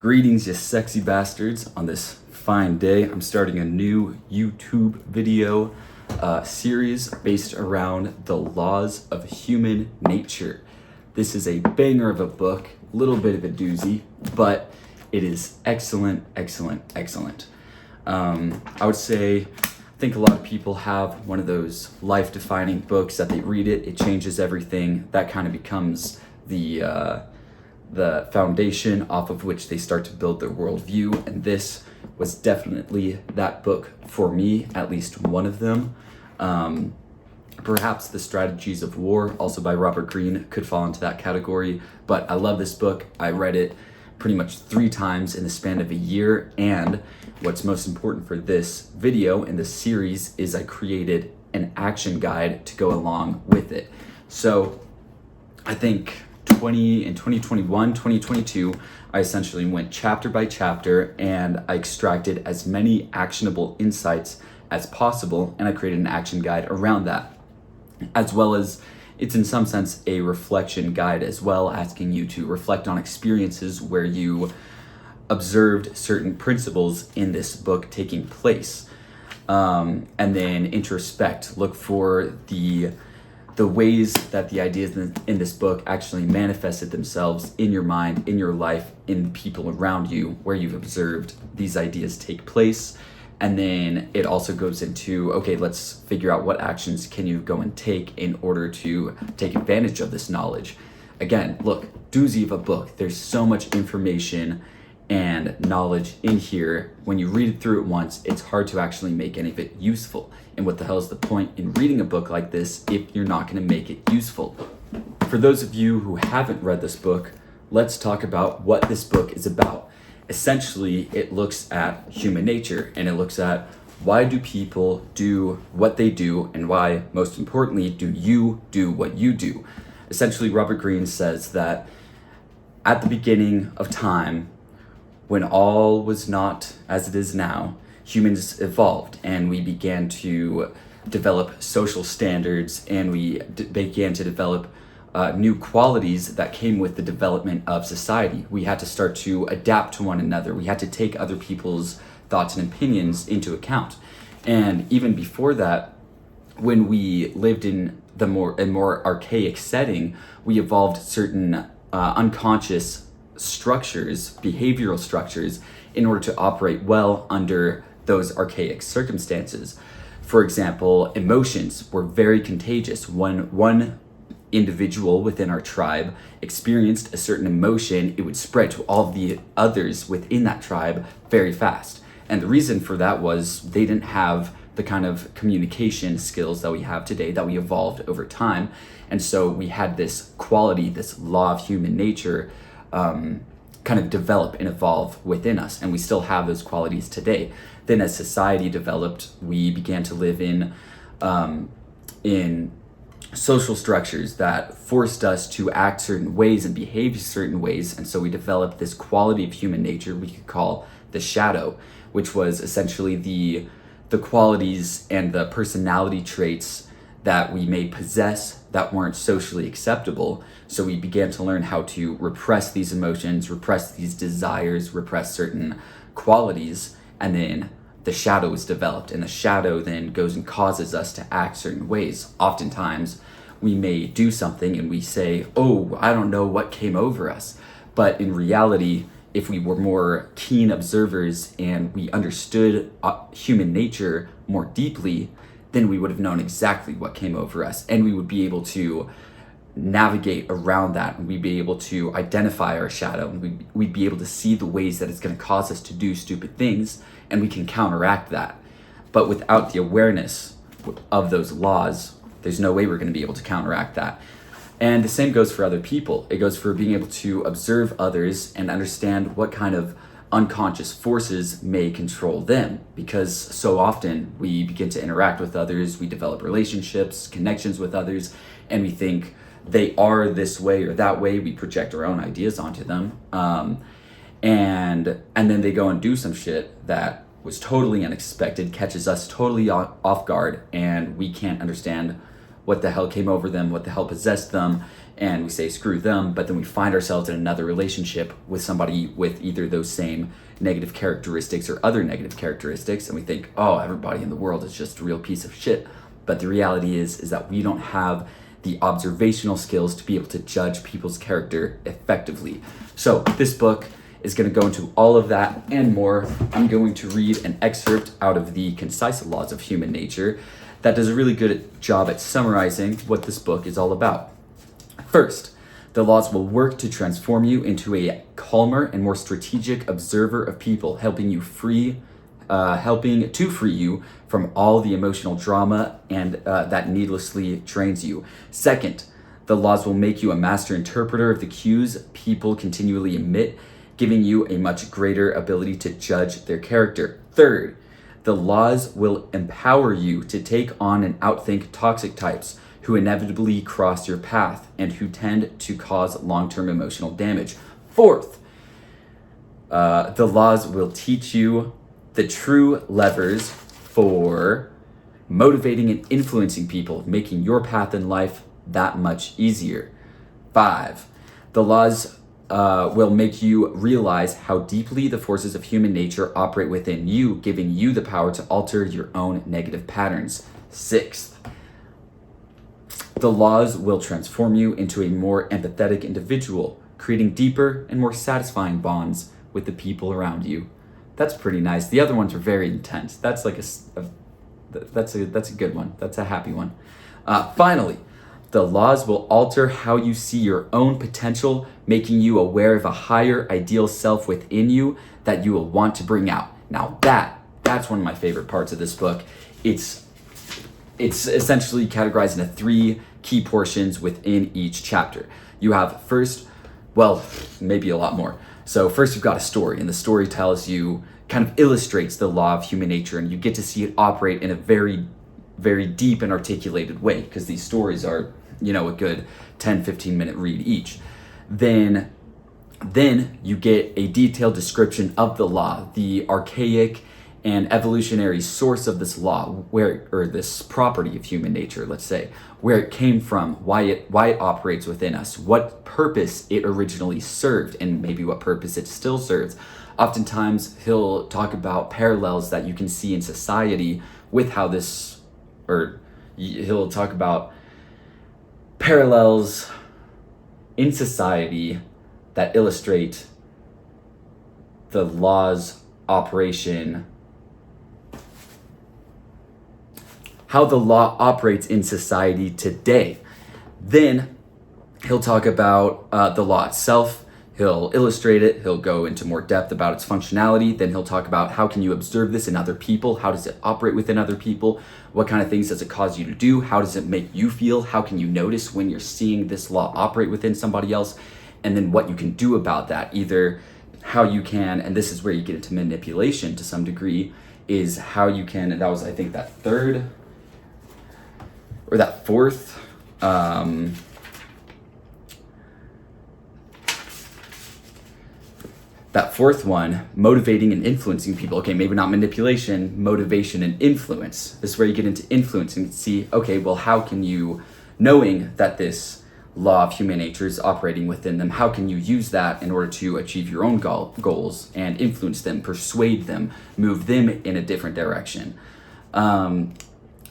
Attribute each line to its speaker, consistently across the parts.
Speaker 1: Greetings, you sexy bastards. On this fine day, I'm starting a new YouTube video series based around the laws of human nature. This is a banger of a book, a little bit of a doozy, but it is excellent, excellent, excellent. I would say, I think a lot of people have one of those life-defining books that they read it changes everything. That kind of becomes the foundation off of which they start to build their worldview, and this was definitely that book for me, at least one of them. Perhaps The Strategies of War, also by Robert Greene, could fall into that category, but I love this book. I read it pretty much 3 times in the span of a year, and what's most important for this video in this series is I created an action guide to go along with it. So I think in 2021, 2022, I essentially went chapter by chapter and I extracted as many actionable insights as possible, and I created an action guide around that, as well as it's in some sense a reflection guide as well, asking you to reflect on experiences where you observed certain principles in this book taking place, and then introspect, look for the ways that the ideas in this book actually manifested themselves in your mind, in your life, in people around you, where you've observed these ideas take place. And then it also goes into, okay, let's figure out what actions can you go and take in order to take advantage of this knowledge. Again, look, doozy of a book. There's so much information and knowledge in here. When you read it through it once, it's hard to actually make any of it useful. And what the hell is the point in reading a book like this if you're not going to make it useful? For those of you who haven't read this book, let's talk about what this book is about. Essentially, it looks at human nature, and it looks at why do people do what they do, and why, most importantly, do you do what you do. Essentially, Robert Greene says that at the beginning of time, when all was not as it is now, humans evolved and we began to develop social standards, and we began to develop new qualities that came with the development of society. We had to start to adapt to one another. We had to take other people's thoughts and opinions into account. And even before that, when we lived in a more archaic setting, we evolved certain unconscious structures, behavioral structures, in order to operate well under those archaic circumstances. For example, emotions were very contagious. One individual within our tribe experienced a certain emotion, it would spread to all the others within that tribe very fast. And the reason for that was they didn't have the kind of communication skills that we have today, that we evolved over time. And so we had this quality, this law of human nature, kind of develop and evolve within us, and we still have those qualities today. Then as society developed, we began to live in social structures that forced us to act certain ways and behave certain ways, and so we developed this quality of human nature we could call the shadow, which was essentially the qualities and the personality traits that we may possess that weren't socially acceptable. So we began to learn how to repress these emotions, repress these desires, repress certain qualities, and then the shadow is developed, and the shadow then goes and causes us to act certain ways. Oftentimes, we may do something and we say, oh, I don't know what came over us. But in reality, if we were more keen observers and we understood human nature more deeply, then we would have known exactly what came over us, and we would be able to navigate around that, and we'd be able to identify our shadow, and we'd be able to see the ways that it's going to cause us to do stupid things, and we can counteract that. But without the awareness of those laws, there's no way we're going to be able to counteract that. And the same goes for other people. It goes for being able to observe others and understand what kind of unconscious forces may control them, because so often we begin to interact with others, we develop relationships, connections with others, and we think they are this way or that way. We project our own ideas onto them, and then they go and do some shit that was totally unexpected, catches us totally off guard, and we can't understand what the hell came over them, what the hell possessed them, and we say screw them, but then we find ourselves in another relationship with somebody with either those same negative characteristics or other negative characteristics, and we think, oh, everybody in the world is just a real piece of shit. But the reality is that we don't have the observational skills to be able to judge people's character effectively. So this book is going to go into all of that and more. I'm going to read an excerpt out of The Concise Laws of Human Nature that does a really good job at summarizing what this book is all about. First, the laws will work to transform you into a calmer and more strategic observer of people, helping to free you from all the emotional drama and that needlessly drains you. Second, the laws will make you a master interpreter of the cues people continually emit, giving you a much greater ability to judge their character. Third, the laws will empower you to take on and outthink toxic types who inevitably cross your path and who tend to cause long-term emotional damage. Fourth, the laws will teach you the true levers for motivating and influencing people, making your path in life that much easier. 5, the laws will make you realize how deeply the forces of human nature operate within you, giving you the power to alter your own negative patterns. 6th, the laws will transform you into a more empathetic individual, creating deeper and more satisfying bonds with the people around you. That's pretty nice. The other ones are very intense. That's like that's a good one. That's a happy one. Finally, the laws will alter how you see your own potential, making you aware of a higher ideal self within you that you will want to bring out. Now that's one of my favorite parts of this book. It's essentially categorized into 3 key portions within each chapter. You have first, well, maybe a lot more. So first you've got a story, and the story tells you, kind of illustrates the law of human nature, and you get to see it operate in a very, very deep and articulated way, because these stories are, a good 10-15 minute read each. Then you get a detailed description of the law, the archaic and evolutionary source of this law, or this property of human nature, let's say, where it came from, why it operates within us, what purpose it originally served, and maybe what purpose it still serves. Oftentimes, he'll talk about parallels that you can see in society with how this, or he'll talk about parallels in society that illustrate the law's operation, how the law operates in society today. Then he'll talk about the law itself. He'll illustrate it. He'll go into more depth about its functionality. Then he'll talk about how can you observe this in other people? How does it operate within other people? What kind of things does it cause you to do? How does it make you feel? How can you notice when you're seeing this law operate within somebody else? And then what you can do about that. Either how you can, and this is where you get into manipulation to some degree, is how you can, and that was, I think, that third or that fourth, that fourth one, motivating and influencing people. Okay, maybe not manipulation, motivation and influence. This is where you get into influence and see, okay, well, how can you, knowing that this law of human nature is operating within them, how can you use that in order to achieve your own goals and influence them, persuade them, move them in a different direction?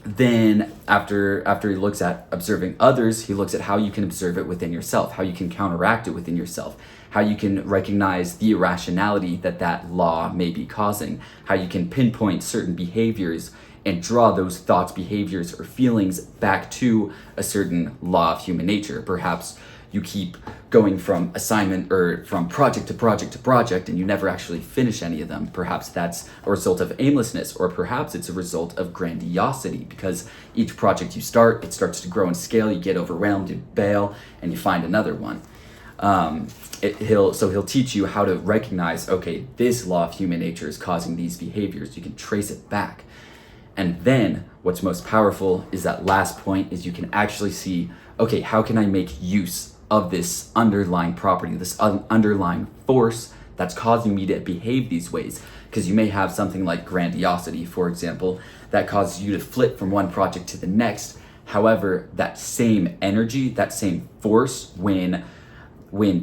Speaker 1: Then after he looks at observing others, he looks at how you can observe it within yourself, how you can counteract it within yourself, how you can recognize the irrationality that law may be causing, how you can pinpoint certain behaviors and draw those thoughts, behaviors, or feelings back to a certain law of human nature. Perhaps you keep going from assignment or from project to project to project and you never actually finish any of them. Perhaps that's a result of aimlessness, or perhaps it's a result of grandiosity, because each project you start, it starts to grow in scale, you get overwhelmed, you bail, and you find another one. He'll teach you how to recognize, okay, this law of human nature is causing these behaviors. You can trace it back. And then what's most powerful is that last point, is you can actually see, okay, how can I make use of this underlying property, this underlying force that's causing me to behave these ways? Because you may have something like grandiosity, for example, that causes you to flip from one project to the next. However, that same energy, that same force, when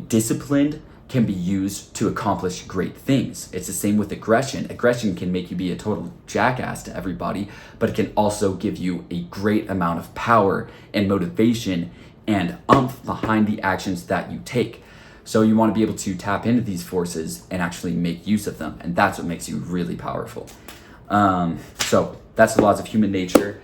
Speaker 1: disciplined, can be used to accomplish great things. It's the same with aggression. Aggression can make you be a total jackass to everybody, but it can also give you a great amount of power and motivation and oomph behind the actions that you take. So you want to be able to tap into these forces and actually make use of them. And that's what makes you really powerful. So that's the laws of human nature.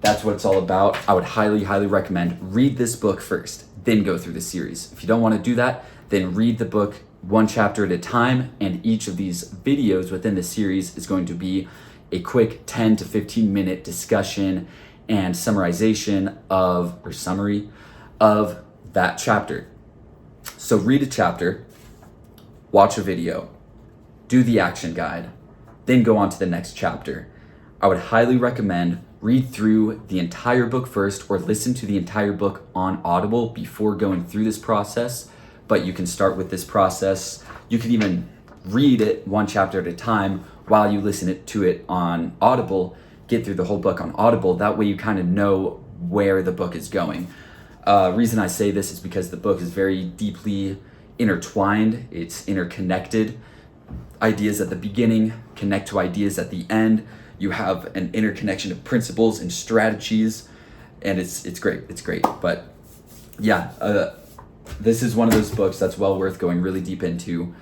Speaker 1: That's what it's all about. I would highly, highly recommend read this book first, then go through the series. If you don't want to do that, then read the book one chapter at a time, and each of these videos within the series is going to be a quick 10 to 15 minute discussion and summarization summary of that chapter. So read a chapter, watch a video, do the action guide, then go on to the next chapter. I would highly recommend read through the entire book first, or listen to the entire book on Audible before going through this process. But you can start with this process. You can even read it one chapter at a time while you listen to it on Audible. Get through the whole book on Audible. That way you kind of know where the book is going. Reason I say this is because the book is very deeply intertwined. It's interconnected. Ideas at the beginning connect to ideas at the end. You have an interconnection of principles and strategies, and it's great. It's great. But yeah, this is one of those books that's well worth going really deep into.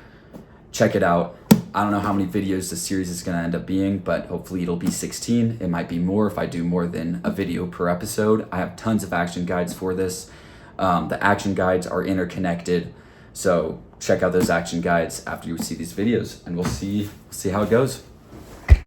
Speaker 1: Check it out. I don't know how many videos the series is going to end up being, but hopefully it'll be 16. It might be more if I do more than a video per episode. I have tons of action guides for this. The action guides are interconnected. So check out those action guides after you see these videos, and we'll see how it goes.